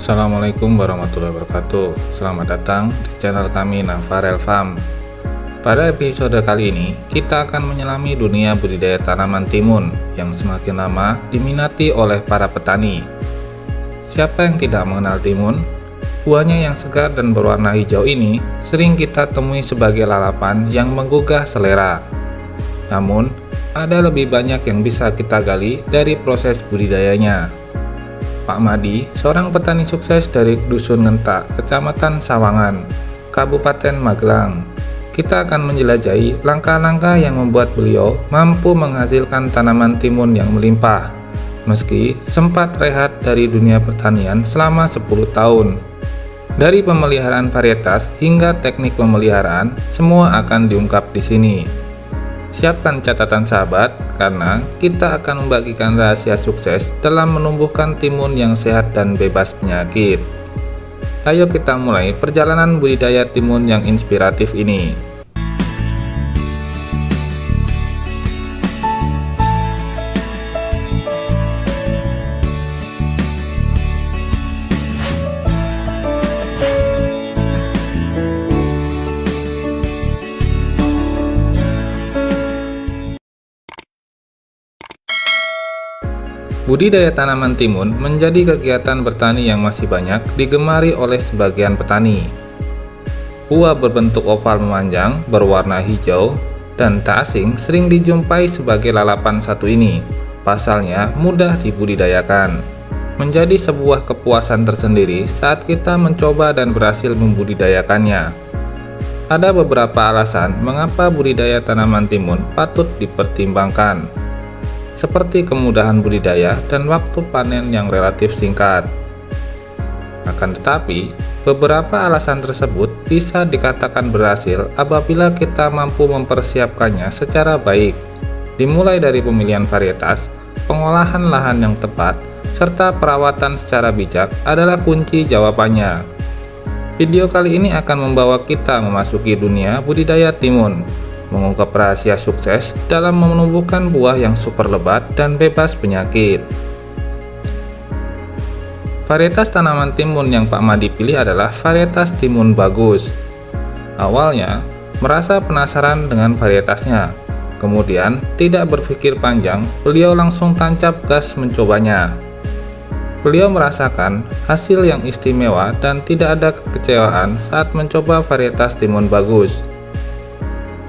Assalamualaikum warahmatillahi wabarakatuh. Selamat datang di channel kami Navarel Farm. Pada episode kali ini, kita akan menyelami dunia budidaya tanaman timun yang semakin lama diminati oleh para petani. Siapa yang tidak mengenal timun? Buahnya yang segar dan berwarna hijau ini sering kita temui sebagai lalapan yang menggugah selera. Namun, ada lebih banyak yang bisa kita gali dari proses budidayanya. Pak Madi, seorang petani sukses dari Dusun Ngentak, Kecamatan Sawangan, Kabupaten Magelang. Kita akan menjelajahi langkah-langkah yang membuat beliau mampu menghasilkan tanaman timun yang melimpah, meski sempat rehat dari dunia pertanian selama 10 tahun. Dari pemeliharaan varietas hingga teknik pemeliharaan, semua akan diungkap di sini. Siapkan catatan sahabat, karena kita akan membagikan rahasia sukses dalam menumbuhkan timun yang sehat dan bebas penyakit. Ayo kita mulai perjalanan budidaya timun yang inspiratif ini. Budidaya tanaman timun menjadi kegiatan bertani yang masih banyak digemari oleh sebagian petani. Buah berbentuk oval memanjang, berwarna hijau, dan tak asing sering dijumpai sebagai lalapan satu ini. Pasalnya mudah dibudidayakan. Menjadi sebuah kepuasan tersendiri saat kita mencoba dan berhasil membudidayakannya. Ada beberapa alasan mengapa budidaya tanaman timun patut dipertimbangkan, seperti kemudahan budidaya dan waktu panen yang relatif singkat. Akan tetapi, beberapa alasan tersebut bisa dikatakan berhasil apabila kita mampu mempersiapkannya secara baik, dimulai dari pemilihan varietas, pengolahan lahan yang tepat, serta perawatan secara bijak adalah kunci jawabannya. Video kali ini akan membawa kita memasuki dunia budidaya timun, mengungkap rahasia sukses dalam menumbuhkan buah yang super lebat dan bebas penyakit. Varietas tanaman timun yang Pak Madi pilih adalah varietas timun bagus. Awalnya, merasa penasaran dengan varietasnya. Kemudian, tidak berpikir panjang, beliau langsung tancap gas mencobanya. Beliau merasakan hasil yang istimewa dan tidak ada kekecewaan saat mencoba varietas timun bagus.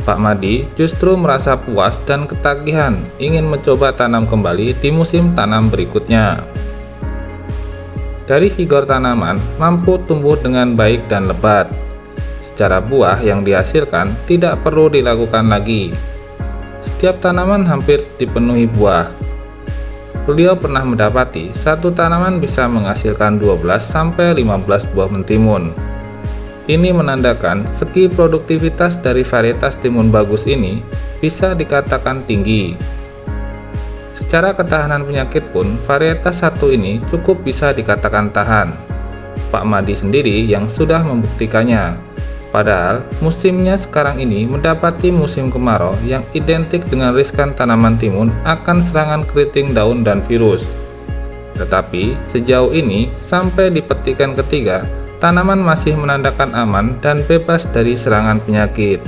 Pak Madi justru merasa puas dan ketagihan ingin mencoba tanam kembali di musim tanam berikutnya. Dari vigor tanaman mampu tumbuh dengan baik dan lebat. Secara buah yang dihasilkan tidak perlu dilakukan lagi. Setiap tanaman hampir dipenuhi buah. Beliau pernah mendapati satu tanaman bisa menghasilkan 12-15 buah mentimun. Ini menandakan segi produktivitas dari varietas timun bagus ini bisa dikatakan tinggi. Secara ketahanan penyakit pun, varietas satu ini cukup bisa dikatakan tahan. Pak Madi sendiri yang sudah membuktikannya. Padahal, musimnya sekarang ini mendapati musim kemarau yang identik dengan riskan tanaman timun akan serangan keriting daun dan virus. Tetapi, sejauh ini, sampai di petikan ketiga, tanaman masih menandakan aman dan bebas dari serangan penyakit.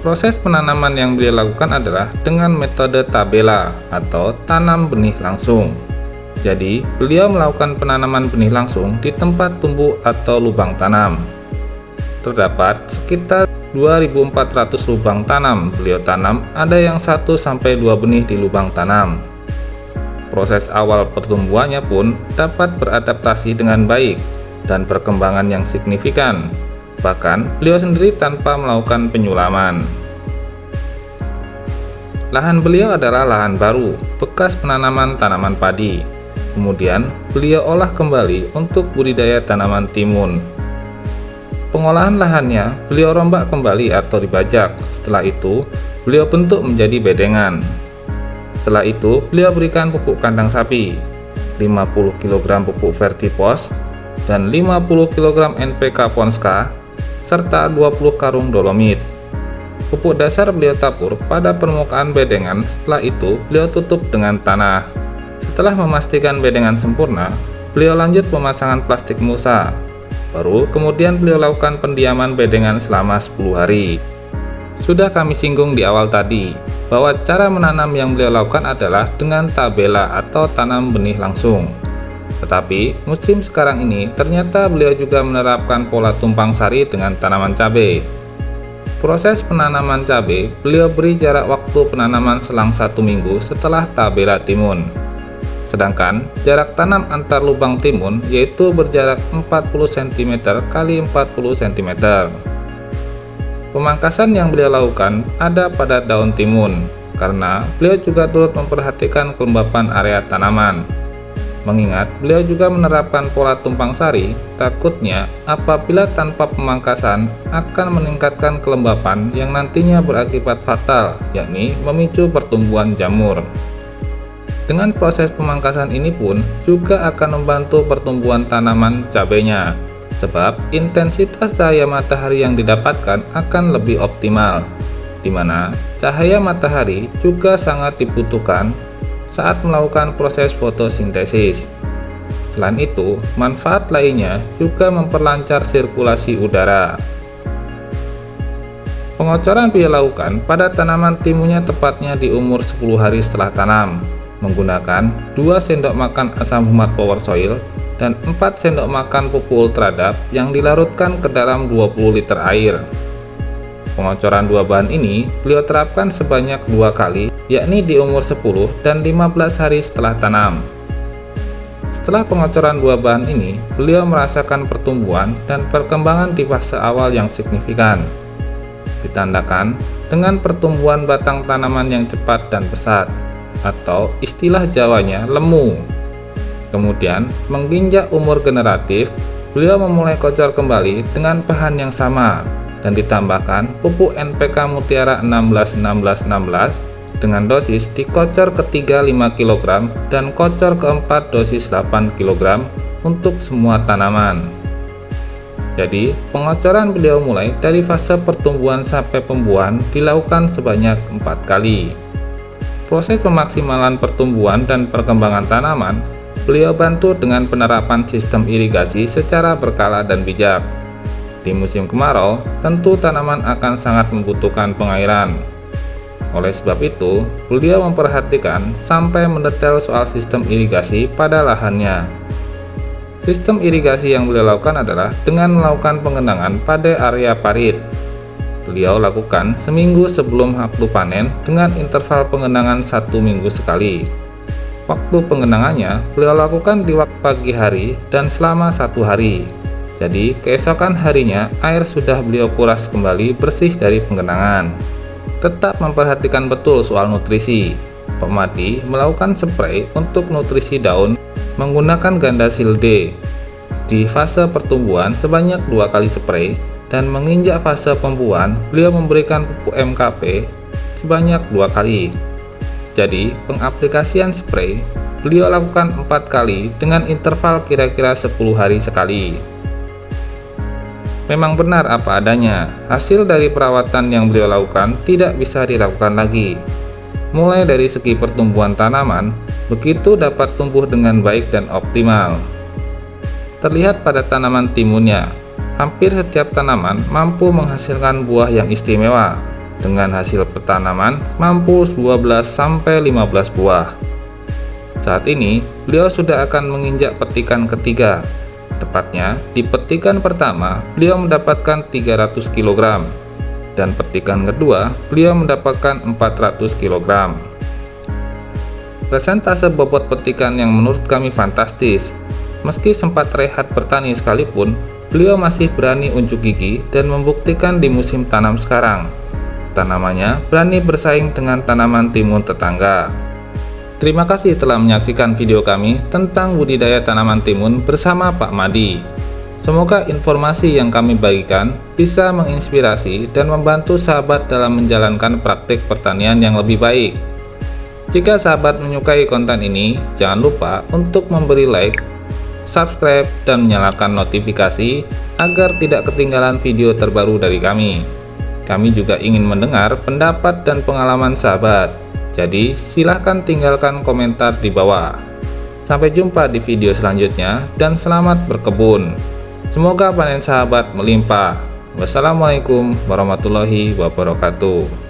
Proses penanaman yang beliau lakukan adalah dengan metode tabela atau tanam benih langsung. Jadi, beliau melakukan penanaman benih langsung di tempat tumbuh atau lubang tanam. Terdapat sekitar 2.400 lubang tanam beliau tanam, ada yang 1-2 benih di lubang tanam. Proses awal pertumbuhannya pun dapat beradaptasi dengan baik dan perkembangan yang signifikan, bahkan beliau sendiri tanpa melakukan penyulaman. Lahan beliau adalah lahan baru, bekas penanaman tanaman padi. Kemudian beliau olah kembali untuk budidaya tanaman timun. Pengolahan lahannya beliau rombak kembali atau dibajak. Setelah itu, beliau bentuk menjadi bedengan. Setelah itu, beliau berikan pupuk kandang sapi, 50 kg pupuk Vertipos, dan 50 kg NPK Ponska, serta 20 karung dolomit. Pupuk dasar beliau tabur pada permukaan bedengan, setelah itu beliau tutup dengan tanah. Setelah memastikan bedengan sempurna, beliau lanjut pemasangan plastik mulsa. Baru kemudian beliau lakukan pendiaman bedengan selama 10 hari. Sudah kami singgung di awal tadi, bahwa cara menanam yang beliau lakukan adalah dengan tabela atau tanam benih langsung. Tetapi musim sekarang ini ternyata beliau juga menerapkan pola tumpang sari dengan tanaman cabai. Proses penanaman cabai, beliau beri jarak waktu penanaman selang 1 minggu setelah tabela timun. Sedangkan jarak tanam antar lubang timun yaitu berjarak 40 cm x 40 cm. Pemangkasan yang beliau lakukan ada pada daun timun, karena beliau juga turut memperhatikan kelembapan area tanaman. Mengingat beliau juga menerapkan pola tumpang sari, takutnya apabila tanpa pemangkasan akan meningkatkan kelembapan yang nantinya berakibat fatal, yakni memicu pertumbuhan jamur. Dengan proses pemangkasan ini pun juga akan membantu pertumbuhan tanaman cabainya, sebab intensitas cahaya matahari yang didapatkan akan lebih optimal, di mana cahaya matahari juga sangat dibutuhkan saat melakukan proses fotosintesis. Selain itu, manfaat lainnya juga memperlancar sirkulasi udara. Pengocoran beliau lakukan pada tanaman timunnya tepatnya di umur 10 hari setelah tanam, menggunakan 2 sendok makan asam humat power soil dan 4 sendok makan pupuk ultradap yang dilarutkan ke dalam 20 liter air. Pengocoran dua bahan ini beliau terapkan sebanyak 2 kali, yakni di umur 10 dan 15 hari setelah tanam. Setelah pengocoran dua bahan ini, beliau merasakan pertumbuhan dan perkembangan di fase awal yang signifikan, ditandakan dengan pertumbuhan batang tanaman yang cepat dan pesat, atau istilah Jawanya lemu. Kemudian menginjak umur generatif, beliau memulai kocor kembali dengan bahan yang sama dan ditambahkan pupuk NPK Mutiara 16-16-16 dengan dosis dikocor ketiga 5 kg dan kocor keempat dosis 8 kg untuk semua tanaman. Jadi pengocoran beliau mulai dari fase pertumbuhan sampai pembuahan dilakukan sebanyak 4 kali. Proses pemaksimalan pertumbuhan dan perkembangan tanaman beliau bantu dengan penerapan sistem irigasi secara berkala dan bijak. Di musim kemarau, tentu tanaman akan sangat membutuhkan pengairan. Oleh sebab itu, beliau memperhatikan sampai mendetail soal sistem irigasi pada lahannya. Sistem irigasi yang beliau lakukan adalah dengan melakukan pengenangan pada area parit. Beliau lakukan seminggu sebelum waktu panen dengan interval pengenangan 1 minggu sekali. Waktu pengenangannya beliau lakukan di waktu pagi hari dan selama 1 hari. Jadi keesokan harinya air sudah beliau kuras kembali bersih dari pengenangan. Tetap memperhatikan betul soal nutrisi. Pak Madi melakukan spray untuk nutrisi daun menggunakan Gandasil D. Di fase pertumbuhan sebanyak 2 kali spray, dan menginjak fase pembuahan beliau memberikan pupuk MKP sebanyak 2 kali. Jadi pengaplikasian spray beliau lakukan 4 kali dengan interval kira-kira 10 hari sekali. Memang benar apa adanya, hasil dari perawatan yang beliau lakukan tidak bisa diragukan lagi. Mulai dari segi pertumbuhan tanaman, begitu dapat tumbuh dengan baik dan optimal. Terlihat pada tanaman timunnya, hampir setiap tanaman mampu menghasilkan buah yang istimewa, dengan hasil pertanaman mampu 12-15 buah. Saat ini, beliau sudah akan menginjak petikan ketiga. Tepatnya, di petikan pertama, beliau mendapatkan 300 kg, dan petikan kedua, beliau mendapatkan 400 kg. Persentase bobot petikan yang menurut kami fantastis. Meski sempat rehat bertani sekalipun, beliau masih berani unjuk gigi dan membuktikan di musim tanam sekarang. Tanamannya berani bersaing dengan tanaman timun tetangga. Terima kasih telah menyaksikan video kami tentang budidaya tanaman timun bersama Pak Madi. Semoga informasi yang kami bagikan bisa menginspirasi dan membantu sahabat dalam menjalankan praktik pertanian yang lebih baik. Jika sahabat menyukai konten ini, jangan lupa untuk memberi like, subscribe, dan menyalakan notifikasi agar tidak ketinggalan video terbaru dari kami. Kami juga ingin mendengar pendapat dan pengalaman sahabat. Jadi silahkan tinggalkan komentar di bawah. Sampai jumpa di video selanjutnya dan selamat berkebun. Semoga panen sahabat melimpah. Wassalamualaikum warahmatullahi wabarakatuh.